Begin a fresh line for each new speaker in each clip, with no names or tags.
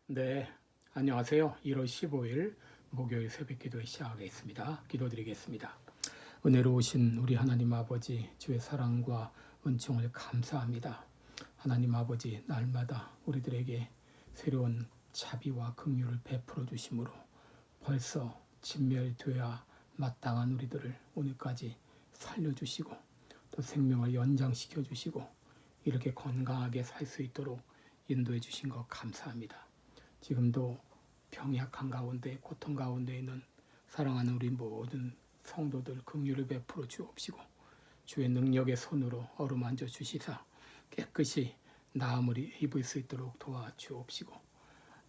네, 안녕하세요. 1월 15일 목요일 새벽기도에 시작하겠습니다. 기도드리겠습니다. 은혜로우신 우리 하나님 아버지, 주의 사랑과 은총을 감사합니다. 하나님 아버지, 날마다 우리들에게 새로운 자비와 긍휼을 베풀어 주심으로 벌써 진멸되어야 마땅한 우리들을 오늘까지 살려주시고 또 생명을 연장시켜 주시고 이렇게 건강하게 살 수 있도록 인도해 주신 것 감사합니다. 지금도 병약한 가운데 고통 가운데 있는 사랑하는 우리 모든 성도들 긍휼을 베풀어 주옵시고 주의 능력의 손으로 어루만져 주시사 깨끗이 나음을 입을 수 있도록 도와주옵시고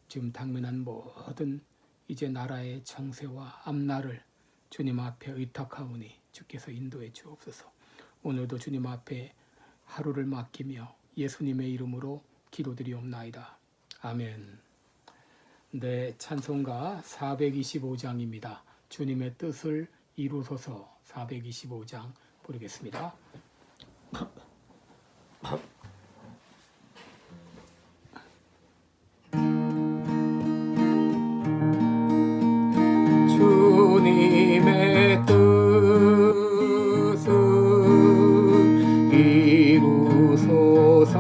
지금 당면한 모든 이제 나라의 정세와 앞날을 주님 앞에 의탁하오니 주께서 인도해 주옵소서. 오늘도 주님 앞에 하루를 맡기며 예수님의 이름으로 기도드리옵나이다. 아멘. 네, 찬송가 425장입니다. 주님의 뜻을 이루소서 425장 부르겠습니다. 주님의 뜻을 이루소서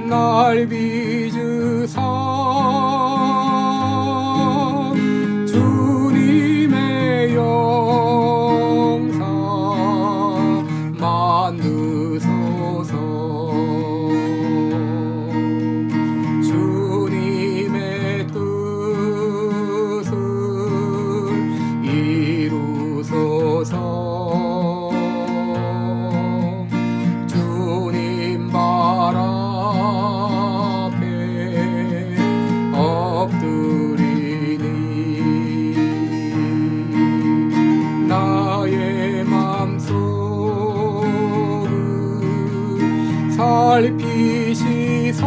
날 빚으사 주님의 영상 만드소서. 주님의 뜻을 이루소서. 살피시사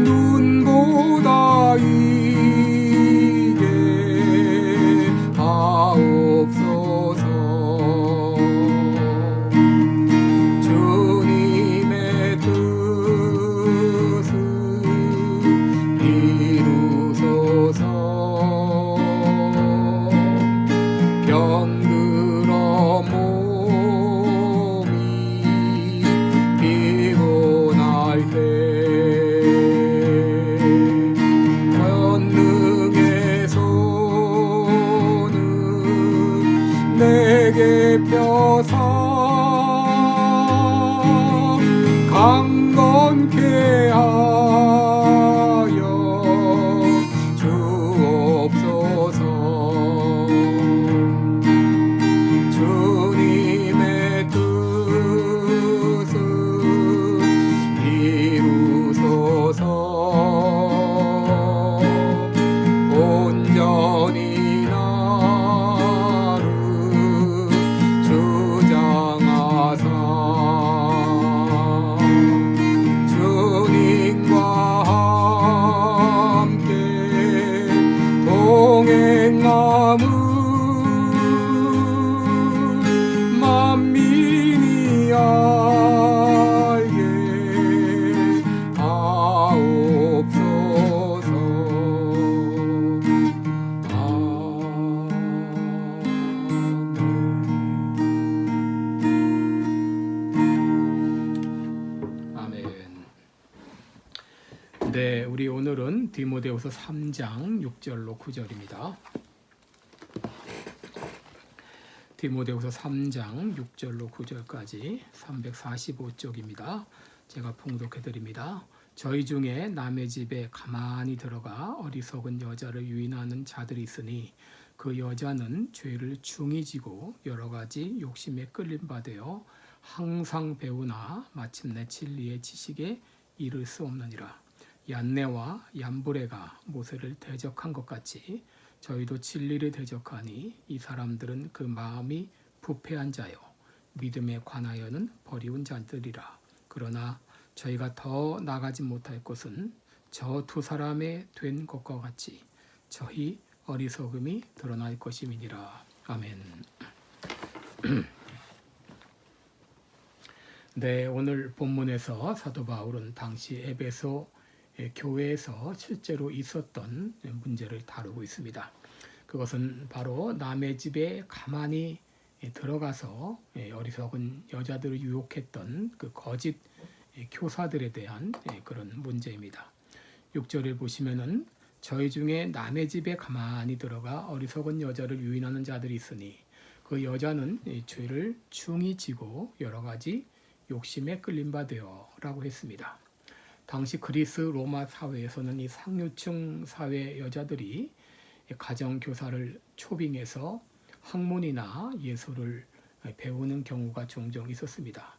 눈보다 이게 하옵소서. 주님의 뜻을 이루소서. 병들어 내게 펴사 강건케 하여 주옵소서. 주님의 뜻을 이루소서. 온전히 만민이 알게 하옵소서. 아멘. 네, 우리 오늘은 디모데후서 3장 6절로 9절입니다. 디모데후서 3장 6절로 9절까지 345쪽입니다. 제가 봉독해 드립니다. 저희 중에 남의 집에 가만히 들어가 어리석은 여자를 유인하는 자들이 있으니 그 여자는 죄를 중히 지고 여러 가지 욕심에 끌림 받아 항상 배우나 마침내 진리의 지식에 이를 수 없느니라. 얀네와 얀브레가 모세를 대적한 것 같이 저희도 진리를 대적하니 이 사람들은 그 마음이 부패한 자요 믿음에 관하여는 버리운 자들이라. 그러나 저희가 더 나가지 못할 것은 저 두 사람의 된 것과 같이 저희 어리석음이 드러날 것임이니라. 아멘. 네, 오늘 본문에서 사도 바울은 당시 에베소 교회에서 실제로 있었던 문제를 다루고 있습니다. 그것은 바로 남의 집에 가만히 들어가서 어리석은 여자들을 유혹했던 그 거짓 교사들에 대한 그런 문제입니다. 6절을 보시면은 저희 중에 남의 집에 가만히 들어가 어리석은 여자를 유인하는 자들이 있으니 그 여자는 죄를 중히 지고 여러 가지 욕심에 끌린 바 되어 라고 했습니다. 당시 그리스 로마 사회에서는 이 상류층 사회 여자들이 가정교사를 초빙해서 학문이나 예술을 배우는 경우가 종종 있었습니다.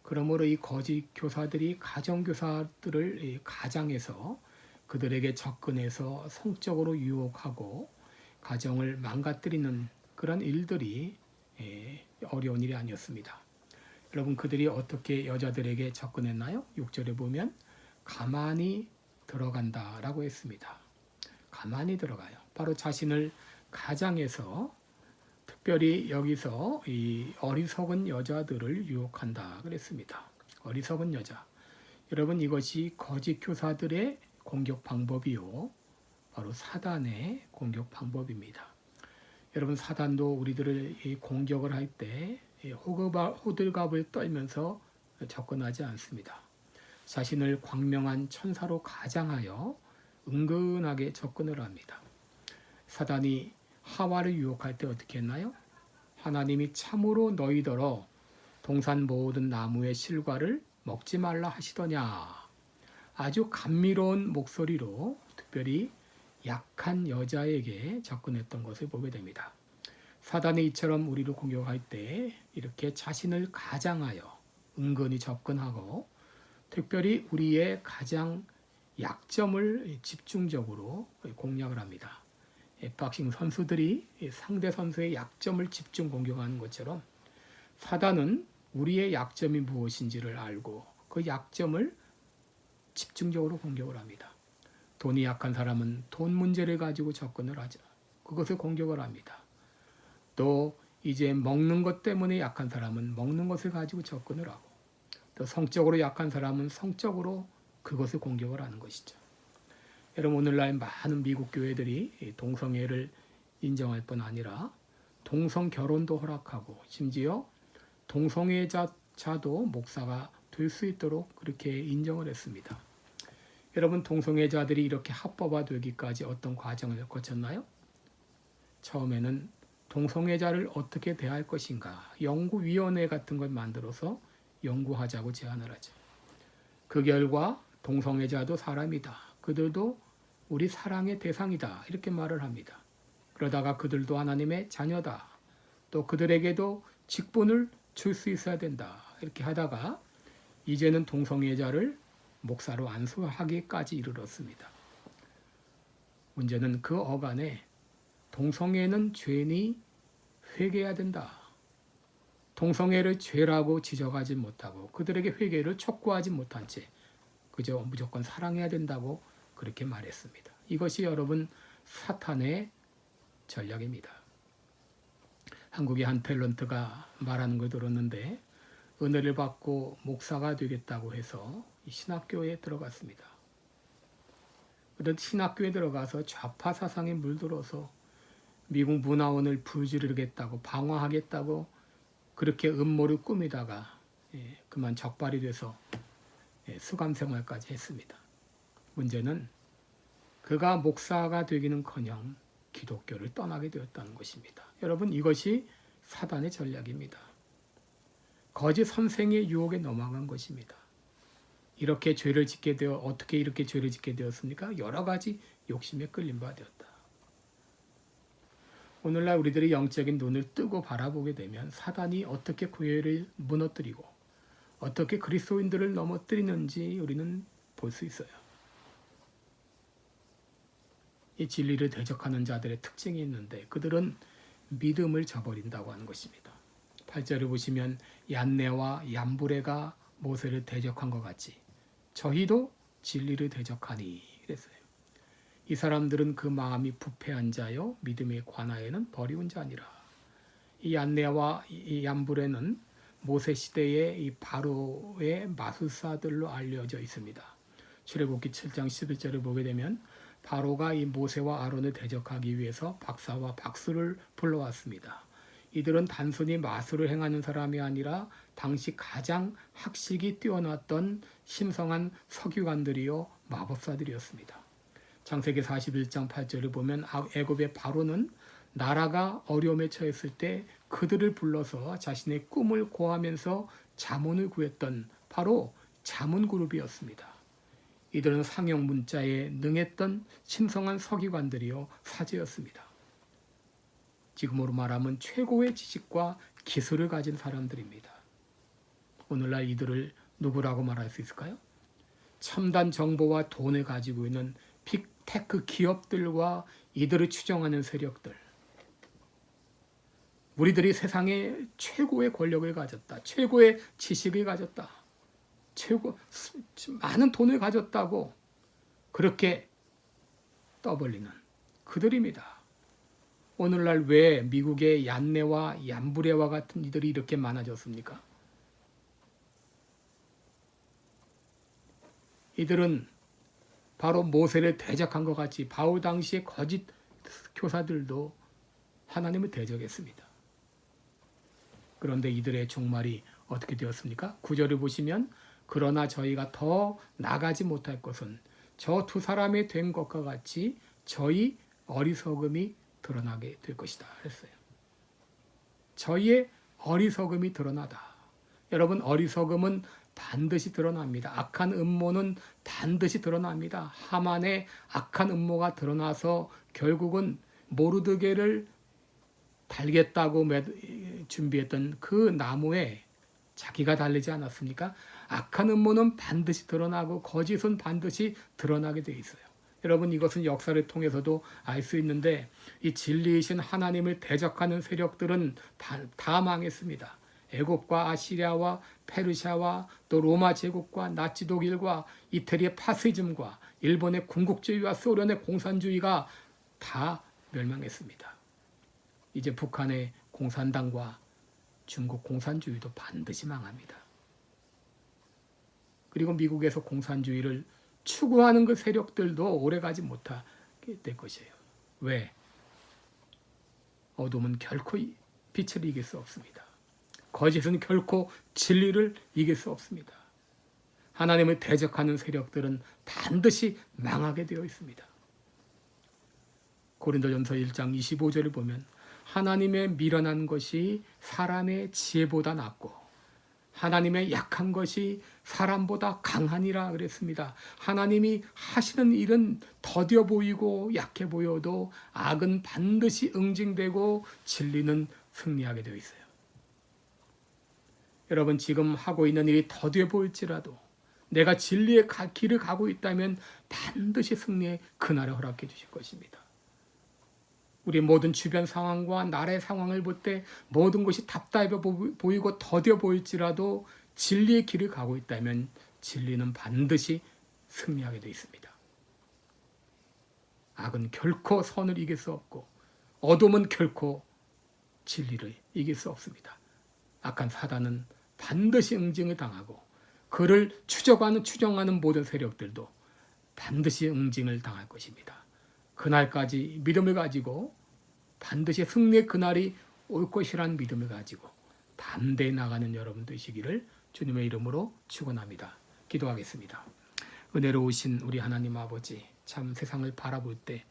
그러므로 이 거짓 교사들이 가정교사들을 가장해서 그들에게 접근해서 성적으로 유혹하고 가정을 망가뜨리는 그런 일들이 어려운 일이 아니었습니다. 여러분, 그들이 어떻게 여자들에게 접근했나요? 6절에 보면 가만히 들어간다라고 했습니다. 가만히 들어가요. 바로 자신을 가장해서 특별히 여기서 이 어리석은 여자들을 유혹한다 그랬습니다. 어리석은 여자. 여러분, 이것이 거짓 교사들의 공격 방법이요, 바로 사단의 공격 방법입니다. 여러분, 사단도 우리들을 공격을 할 때 호들갑을 떨면서 접근하지 않습니다. 자신을 광명한 천사로 가장하여 은근하게 접근을 합니다. 사단이 하와를 유혹할 때 어떻게 했나요? 하나님이 참으로 너희더러 동산 모든 나무의 실과를 먹지 말라 하시더냐. 아주 감미로운 목소리로 특별히 약한 여자에게 접근했던 것을 보게 됩니다. 사단이 이처럼 우리를 공격할 때 이렇게 자신을 가장하여 은근히 접근하고 특별히 우리의 가장 약점을 집중적으로 공략을 합니다. 박싱 선수들이 상대 선수의 약점을 집중 공격하는 것처럼 사단은 우리의 약점이 무엇인지를 알고 그 약점을 집중적으로 공격을 합니다. 돈이 약한 사람은 돈 문제를 가지고 접근을 하죠. 그것을 공격을 합니다. 또 이제 먹는 것 때문에 약한 사람은 먹는 것을 가지고 접근을 하고 또 성적으로 약한 사람은 성적으로 그것을 공격을 하는 것이죠. 여러분, 오늘날 많은 미국 교회들이 동성애를 인정할 뿐 아니라 동성 결혼도 허락하고 심지어 동성애자도 목사가 될 수 있도록 그렇게 인정을 했습니다. 여러분, 동성애자들이 이렇게 합법화되기까지 어떤 과정을 거쳤나요? 처음에는 동성애자를 어떻게 대할 것인가 연구위원회 같은 걸 만들어서 연구하자고 제안을 하죠. 그 결과 동성애자도 사람이다. 그들도 우리 사랑의 대상이다. 이렇게 말을 합니다. 그러다가 그들도 하나님의 자녀다. 또 그들에게도 직분을 줄 수 있어야 된다. 이렇게 하다가 이제는 동성애자를 목사로 안수하기까지 이르렀습니다. 문제는 그 어간에 동성애는 죄니 회개해야 된다. 동성애를 죄라고 지적하지 못하고 그들에게 회개를 촉구하지 못한 채 그저 무조건 사랑해야 된다고 그렇게 말했습니다. 이것이 여러분 사탄의 전략입니다. 한국의 한 탤런트가 말하는 걸 들었는데 은혜를 받고 목사가 되겠다고 해서 신학교에 들어갔습니다. 그런데 신학교에 들어가서 좌파 사상에 물들어서 미국 문화원을 불지르겠다고 방화하겠다고 그렇게 음모를 꾸미다가 그만 적발이 돼서 수감 생활까지 했습니다. 문제는 그가 목사가 되기는커녕 기독교를 떠나게 되었다는 것입니다. 여러분, 이것이 사단의 전략입니다. 거짓 선생의 유혹에 넘어간 것입니다. 이렇게 죄를 짓게 되어 어떻게 이렇게 죄를 짓게 되었습니까? 여러 가지 욕심에 끌린 바 되었다. 오늘날 우리들이 영적인 눈을 뜨고 바라보게 되면 사단이 어떻게 교회를 무너뜨리고 어떻게 그리스도인들을 넘어뜨리는지 우리는 볼 수 있어요. 이 진리를 대적하는 자들의 특징이 있는데 그들은 믿음을 저버린다고 하는 것입니다. 8절을 보시면 얀네와 얀브레가 모세를 대적한 것 같이 저희도 진리를 대적하니 그랬어요. 이 사람들은 그 마음이 부패한 자요 믿음에 관하여는 버리운 자니라. 이 얀네와 이 얀브레는 모세 시대의 이 바로의 마술사들로 알려져 있습니다. 출애굽기 7장 11절을 보게 되면 바로가 이 모세와 아론을 대적하기 위해서 박사와 박수를 불러왔습니다. 이들은 단순히 마술을 행하는 사람이 아니라 당시 가장 학식이 뛰어났던 신성한 서기관들이요 마법사들이었습니다. 창세기 41장 8절을 보면 애굽의 바로는 나라가 어려움에 처했을 때 그들을 불러서 자신의 꿈을 고하면서 자문을 구했던 바로 자문그룹이었습니다. 이들은 상형 문자에 능했던 신성한 서기관들이요 사제였습니다. 지금으로 말하면 최고의 지식과 기술을 가진 사람들입니다. 오늘날 이들을 누구라고 말할 수 있을까요? 첨단 정보와 돈을 가지고 있는 빅테크 기업들과 이들을 추종하는 세력들. 우리들이 세상에 최고의 권력을 가졌다. 최고의 지식을 가졌다. 많은 돈을 가졌다고 그렇게 떠벌리는 그들입니다. 오늘날 왜 미국의 얀네와 얀브레와 같은 이들이 이렇게 많아졌습니까? 이들은 바로 모세를 대적한 것 같이 바울 당시의 거짓 교사들도 하나님을 대적했습니다. 그런데 이들의 종말이 어떻게 되었습니까? 9절을 보시면 그러나 저희가 더 나가지 못할 것은 저 두 사람이 된 것과 같이 저희 어리석음이 드러나게 될 것이다 했어요. 저희의 어리석음이 드러나다. 여러분, 어리석음은 반드시 드러납니다. 악한 음모는 반드시 드러납니다. 하만의 악한 음모가 드러나서 결국은 모르드게를 달겠다고 준비했던 그 나무에 자기가 달리지 않았습니까? 악한 음모는 반드시 드러나고 거짓은 반드시 드러나게 돼 있어요. 여러분, 이것은 역사를 통해서도 알 수 있는데 이 진리이신 하나님을 대적하는 세력들은 다 망했습니다. 애굽과 아시리아와 페르시아와 또 로마 제국과 나치 독일과 이태리의 파시즘과 일본의 군국주의와 소련의 공산주의가 다 멸망했습니다. 이제 북한의 공산당과 중국 공산주의도 반드시 망합니다. 그리고 미국에서 공산주의를 추구하는 그 세력들도 오래가지 못하게 될 것이에요. 왜? 어둠은 결코 빛을 이길 수 없습니다. 거짓은 결코 진리를 이길 수 없습니다. 하나님을 대적하는 세력들은 반드시 망하게 되어 있습니다. 고린도전서 1장 25절을 보면 하나님의 미련한 것이 사람의 지혜보다 낫고 하나님의 약한 것이 사람보다 강하니라 그랬습니다. 하나님이 하시는 일은 더뎌 보이고 약해 보여도 악은 반드시 응징되고 진리는 승리하게 되어 있어요. 여러분, 지금 하고 있는 일이 더뎌 보일지라도 내가 진리의 길을 가고 있다면 반드시 승리의 그날을 허락해 주실 것입니다. 우리 모든 주변 상황과 나라의 상황을 볼 때 모든 것이 답답해 보이고 더뎌 보일지라도 진리의 길을 가고 있다면 진리는 반드시 승리하게 되어 있습니다. 악은 결코 선을 이길 수 없고 어둠은 결코 진리를 이길 수 없습니다. 악한 사단은 반드시 응징을 당하고 그를 추정하는 모든 세력들도 반드시 응징을 당할 것입니다. 그날까지 믿음을 가지고 반드시 승리의 그날이 올 것이라는 믿음을 가지고 담대히 나가는 여러분 되시기를 주님의 이름으로 축원합니다. 기도하겠습니다. 은혜로우신 우리 하나님 아버지, 참 세상을 바라볼 때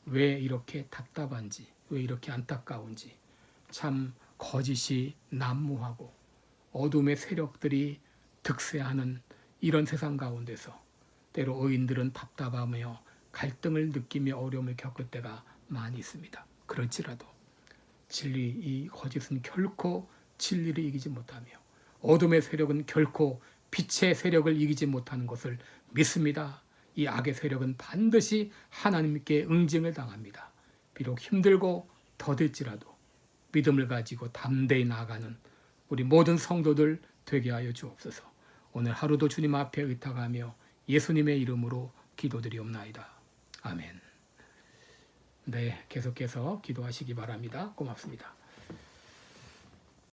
왜 이렇게 답답한지, 왜 이렇게 안타까운지, 참 거짓이 난무하고 어둠의 세력들이 득세하는 이런 세상 가운데서 때로 의인들은 답답하며 갈등을 느끼며 어려움을 겪을 때가 많이 있습니다. 그럴지라도 이 거짓은 결코 진리를 이기지 못하며 어둠의 세력은 결코 빛의 세력을 이기지 못하는 것을 믿습니다. 이 악의 세력은 반드시 하나님께 응징을 당합니다. 비록 힘들고 더딜지라도 믿음을 가지고 담대히 나아가는 우리 모든 성도들 되게 하여 주옵소서. 오늘 하루도 주님 앞에 의탁하며 예수님의 이름으로 기도드리옵나이다. 아멘. 네, 계속해서 기도하시기 바랍니다. 고맙습니다.